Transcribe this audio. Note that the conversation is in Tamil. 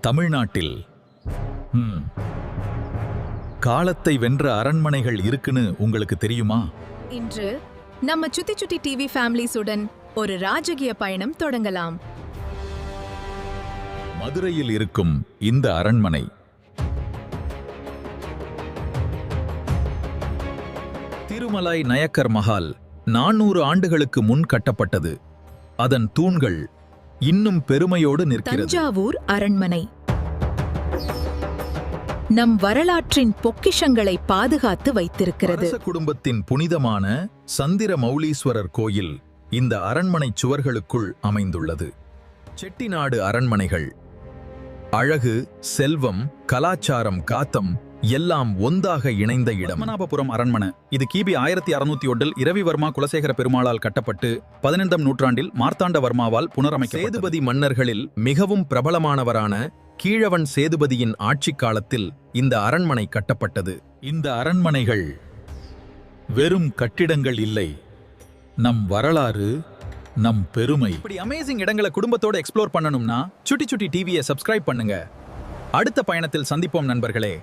தமிழ்நாட்டில் காலத்தை வென்ற அரண்மனைகள் இருக்குன்னு உங்களுக்கு தெரியுமா? இன்று நம்ம சுத்தி சுத்தி டிவி ஃபேமிலிஸுடன் ஒரு ராஜகீய பயணம் தொடங்கலாம். மதுரையில் இருக்கும் இந்த அரண்மனை திருமலை நயக்கர் மஹால் 400 ஆண்டுகளுக்கு முன் கட்டப்பட்டது. அதன் தூண்கள் இன்னும் பெருமையோடு நிற்கிறது. தஞ்சாவூர் அரண்மனை நம் வரலாற்றின் பொக்கிஷங்களை பாதுகாத்து வைத்திருக்கிறது. அரச குடும்பத்தின் புனிதமான சந்திர மௌலீஸ்வரர் கோயில் இந்த அரண்மனை சுவர்களுக்குள் அமைந்துள்ளது. செட்டிநாடு அரண்மனைகள் அழகு, செல்வம், கலாச்சாரம், காத்தம் எல்லாம் ஒன்றாக இணைந்த இடம். பத்மநாபபுரம் அரண்மனை இது கிபி 1601 இரவிவர்மா குலசேகர பெருமாளால் கட்டப்பட்டு 15ஆம் நூற்றாண்டில் மார்த்தாண்டவர்மாவால் புனரமைக்கப்பட்டது. சேதுபதி மன்னர்களில் மிகவும் பிரபலமானவரான கீழவன் சேதுபதியின் ஆட்சி காலத்தில் இந்த அரண்மனை கட்டப்பட்டது. இந்த அரண்மனைகள் வெறும் கட்டிடங்கள் இல்லை, நம் வரலாறு, நம் பெருமை. இப்படி அமேசிங் இடங்களை குடும்பத்தோட எக்ஸ்ப்ளோர் பண்ணணும்னா சுட்டி சுட்டி டிவியை சப்ஸ்கிரைப் பண்ணுங்க. அடுத்த பயணத்தில் சந்திப்போம் நண்பர்களே.